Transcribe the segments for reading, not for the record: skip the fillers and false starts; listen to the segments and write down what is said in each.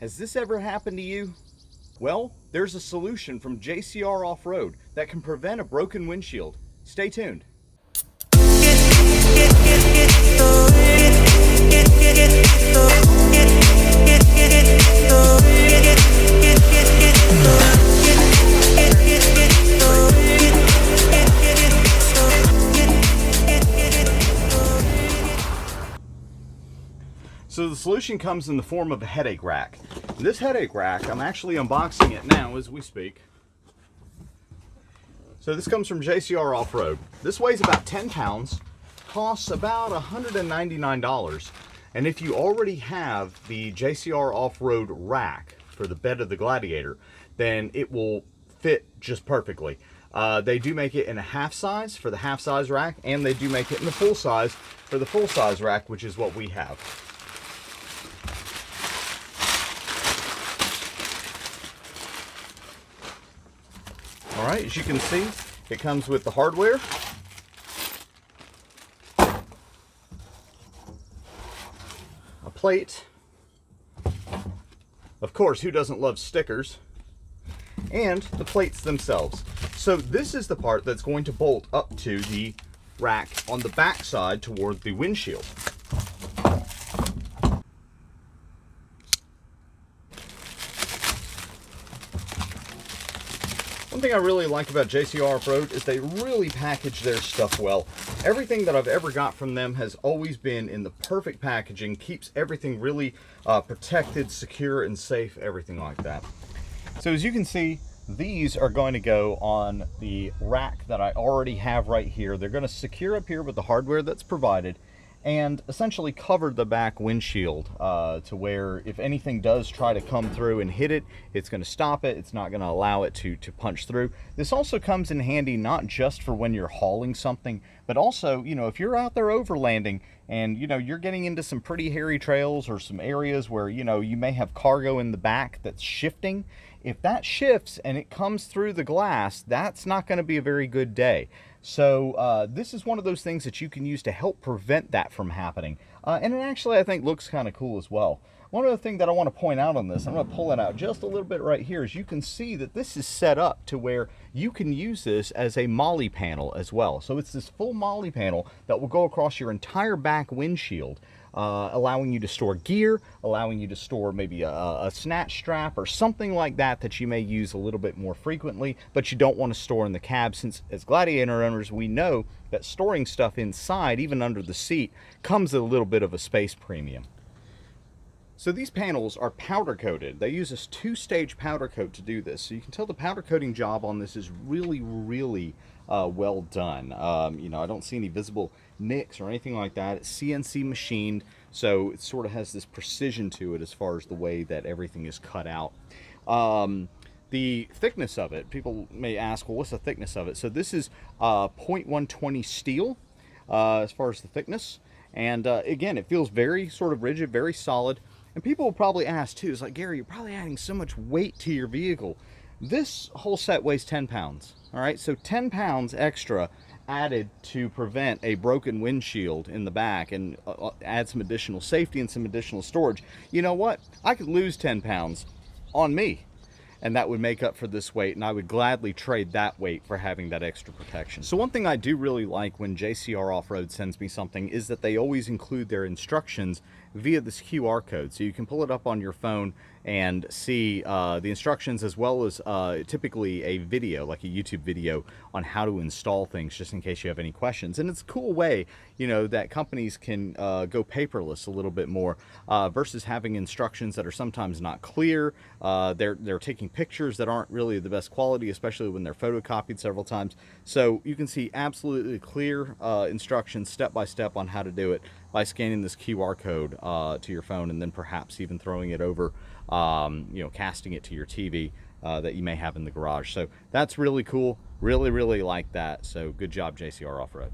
Has this ever happened to you? Well, there's a solution from JCR Offroad that can prevent a broken windshield. Stay tuned. So the solution comes in the form of a headache rack. This headache rack, I'm actually unboxing it now as we speak. So this comes from JCR Offroad. This weighs about 10 pounds, costs about $199. And if you already have the JCR Offroad rack for the bed of the Gladiator, then it will fit just perfectly. They do make it in a half size for the half size rack, and they do make it in the full size for the full size rack, which is what we have. All right, as you can see, it comes with the hardware, a plate, of course, who doesn't love stickers, and the plates themselves. So this is the part that's going to bolt up to the rack on the back side toward the windshield. One thing I really like about JCR Offroad is they really package their stuff well. Everything that I've ever got from them has always been in the perfect packaging, keeps everything really protected, secure, and safe, everything like that. So as you can see, these are going to go on the rack that I already have right here. They're going to secure up here with the hardware that's provided, and essentially cover the back windshield to where if anything does try to come through and hit it, it's going to stop it. It's not going to allow it to punch through. This also comes in handy not just for when you're hauling something, but also, you know, if you're out there overlanding and, you know, you're getting into some pretty hairy trails or some areas where, you know, you may have cargo in the back that's shifting. If that shifts and it comes through the glass, that's not going to be a very good day. So this is one of those things that you can use to help prevent that from happening. And it actually, I think, looks kind of cool as well. One other thing that I want to point out on this, I'm going to pull it out just a little bit right here, is you can see that this is set up to where you can use this as a Molle panel as well. So it's this full Molle panel that will go across your entire back windshield, allowing you to store gear, allowing you to store maybe a snatch strap or something like that that you may use a little bit more frequently, but you don't want to store in the cab, since as Gladiator owners we know that storing stuff inside, even under the seat, comes at a little bit of a space premium. So these panels are powder coated. They use this two-stage powder coat to do this. So you can tell the powder coating job on this is really, really well done. You know, I don't see any visible nicks or anything like that. It's CNC machined, so it sort of has this precision to it as far as the way that everything is cut out. The thickness of it, people may ask, well, what's the thickness of it? So this is 0.120 steel as far as the thickness. And again, it feels very sort of rigid, very solid. And people will probably ask too, it's like, Gary, you're probably adding so much weight to your vehicle. This whole set weighs 10 pounds. All right, so 10 pounds extra added to prevent a broken windshield in the back and add some additional safety and some additional storage. You know what? I could lose 10 pounds on me, and that would make up for this weight, and I would gladly trade that weight for having that extra protection. So one thing I do really like when JCR Offroad sends me something is that they always include their instructions via this QR code. So you can pull it up on your phone and see the instructions, as well as typically a video, like a YouTube video, on how to install things, just in case you have any questions. And it's a cool way, you know, that companies can go paperless a little bit more versus having instructions that are sometimes not clear. They're taking pictures that aren't really the best quality, especially when they're photocopied several times. So you can see absolutely clear instructions step by step on how to do it by scanning this QR code to your phone, and then perhaps even throwing it over, you know, casting it to your TV that you may have in the garage. So that's really cool. Really, really like that. So good job, JCR Offroad.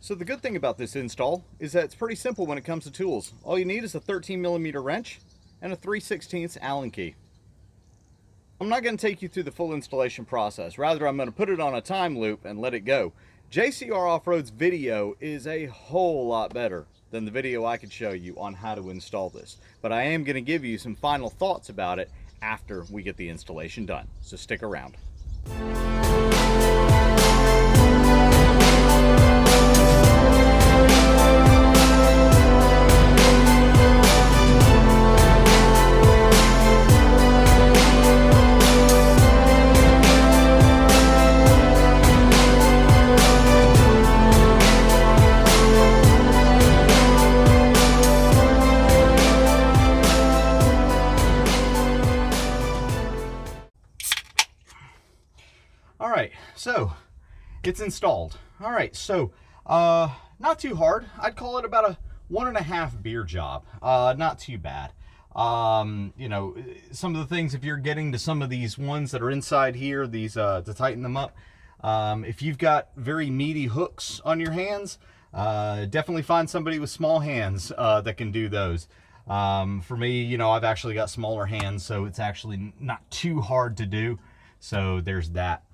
So the good thing about this install is that it's pretty simple when it comes to tools. All you need is a 13mm wrench and a 3/16 Allen key. I'm not going to take you through the full installation process. Rather, I'm going to put it on a time loop and let it go. JCR Offroad's video is a whole lot better than the video I could show you on how to install this. But I am going to give you some final thoughts about it after we get the installation done. So stick around. So it's installed. All right, so not too hard. I'd call it about a 1.5 beer job. Not too bad. You know, some of the things, if you're getting to some of these ones that are inside here, these to tighten them up, if you've got very meaty hooks on your hands, definitely find somebody with small hands that can do those. For me, you know, I've actually got smaller hands, so it's actually not too hard to do. So there's that.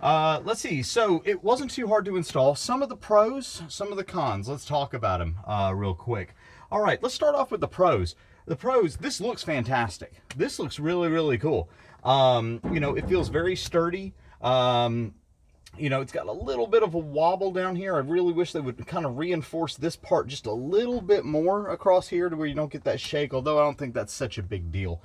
Let's see. So it wasn't too hard to install. Some of the pros, some of the cons. Let's talk about them real quick. All right, let's start off with the pros. The pros, this looks fantastic. This looks really, really cool. You know, it feels very sturdy. You know, it's got a little bit of a wobble down here. I really wish they would kind of reinforce this part just a little bit more across here to where you don't get that shake, although I don't think that's such a big deal.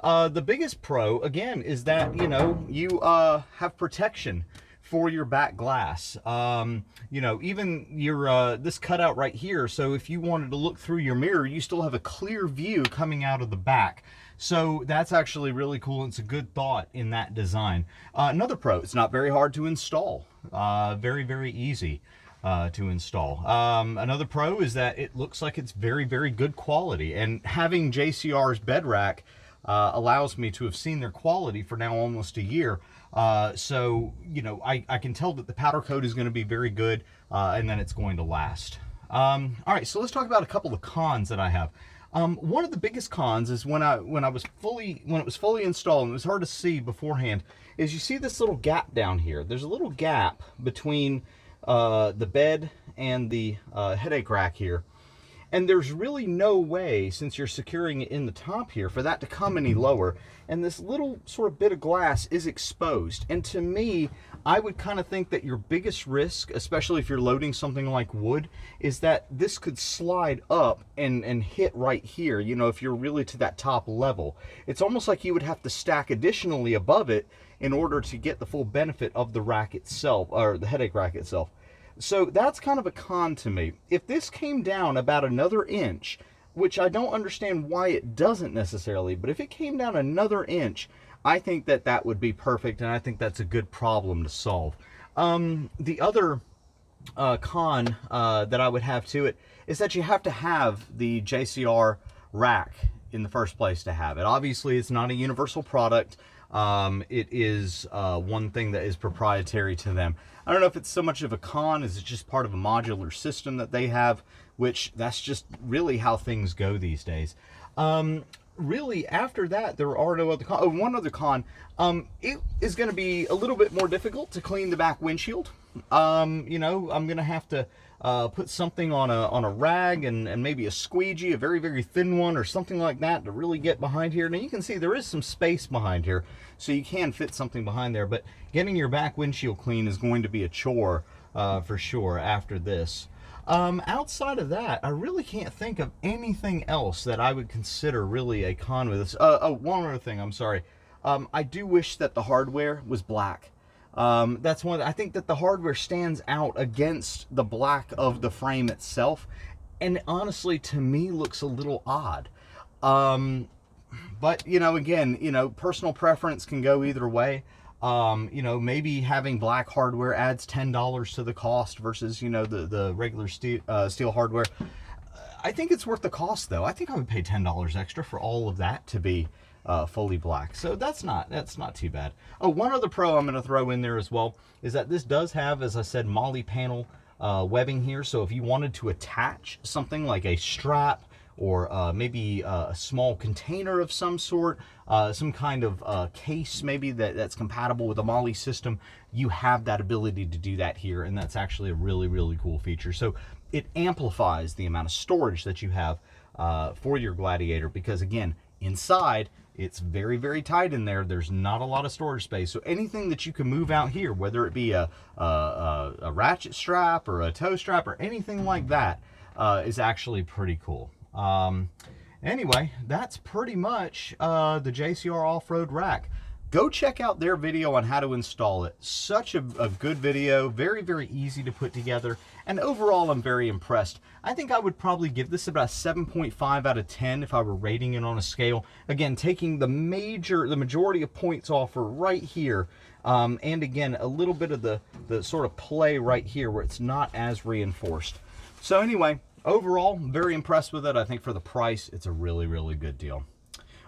The biggest pro, again, is that, you know, you have protection for your back glass. You know, even your this cutout right here, so if you wanted to look through your mirror, you still have a clear view coming out of the back. So that's actually really cool. It's a good thought in that design. Another pro, it's not very hard to install. Very, very easy to install. Another pro is that it looks like it's very, very good quality. And having JCR's bed rack allows me to have seen their quality for now almost a year. So, you know, I can tell that the powder coat is going to be very good, and then it's going to last. All right, so let's talk about a couple of cons that I have. One of the biggest cons is when it was fully installed, and it was hard to see beforehand, is you see this little gap down here. There's a little gap between the bed and the headache rack here. And there's really no way, since you're securing it in the top here, for that to come any lower. And this little sort of bit of glass is exposed. And to me, I would kind of think that your biggest risk, especially if you're loading something like wood, is that this could slide up and hit right here, you know, if you're really to that top level. It's almost like you would have to stack additionally above it in order to get the full benefit of the rack itself, or the headache rack itself. So that's kind of a con to me. If this came down about another inch, which I don't understand why it doesn't necessarily, but if it came down another inch, I think that that would be perfect, and I think that's a good problem to solve. The other con that I would have to it is that you have to have the JCR rack in the first place to have it. Obviously, it's not a universal product. It is one thing that is proprietary to them. I don't know if it's so much of a con as it's just part of a modular system that they have, which that's just really how things go these days. Really, after that, there are no other cons. Oh, one other con, it is going to be a little bit more difficult to clean the back windshield. You know, I'm going to have to put something on a rag and maybe a squeegee, a very, very thin one or something like that to really get behind here. Now you can see there is some space behind here, so you can fit something behind there, but getting your back windshield clean is going to be a chore for sure after this. Outside of that, I really can't think of anything else that I would consider really a con with this. Oh, one other thing, I'm sorry. I do wish that the hardware was black. That's one. I think that the hardware stands out against the black of the frame itself, and honestly, to me, looks a little odd. But you know, again, you know, personal preference can go either way. You know, maybe having black hardware adds $10 to the cost versus, you know, the regular steel hardware. I think it's worth the cost, though. I think I would pay $10 extra for all of that to be fully black. So that's not too bad. Oh, one other pro I'm going to throw in there as well is that this does have, as I said, Molle Panel webbing here. So if you wanted to attach something like a strap or maybe a small container of some sort, some kind of case maybe that's compatible with the Molle system, you have that ability to do that here, and that's actually a really, really cool feature. So it amplifies the amount of storage that you have for your Gladiator, because again, inside it's very, very tight in there. There's not a lot of storage space. So anything that you can move out here, whether it be a ratchet strap or a tow strap or anything like that, is actually pretty cool. Anyway, that's pretty much the JCR Off-Road rack. Go check out their video on how to install it. Such a good video, very, very easy to put together, and overall I'm very impressed. I think I would probably give this about a 7.5 out of 10 if I were rating it on a scale. Again, taking the majority of points off are right here, and again, a little bit of the sort of play right here where it's not as reinforced. So anyway, overall, I'm very impressed with it. I think for the price, it's a really, really good deal.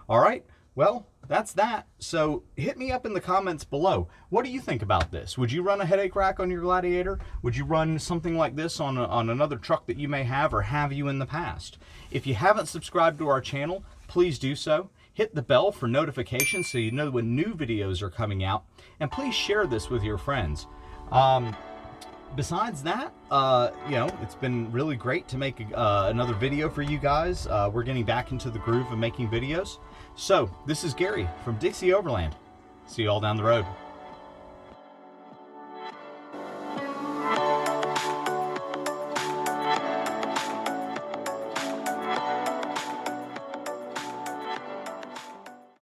All right. Well, that's that. So hit me up in the comments below. What do you think about this? Would you run a headache rack on your Gladiator? Would you run something like this on another truck that you may have, or have you in the past? If you haven't subscribed to our channel, please do so. Hit the bell for notifications so you know when new videos are coming out. And please share this with your friends. Besides that, you know, it's been really great to make another video for you guys. We're getting back into the groove of making videos. So, this is Gary from Dixie Overland. See you all down the road.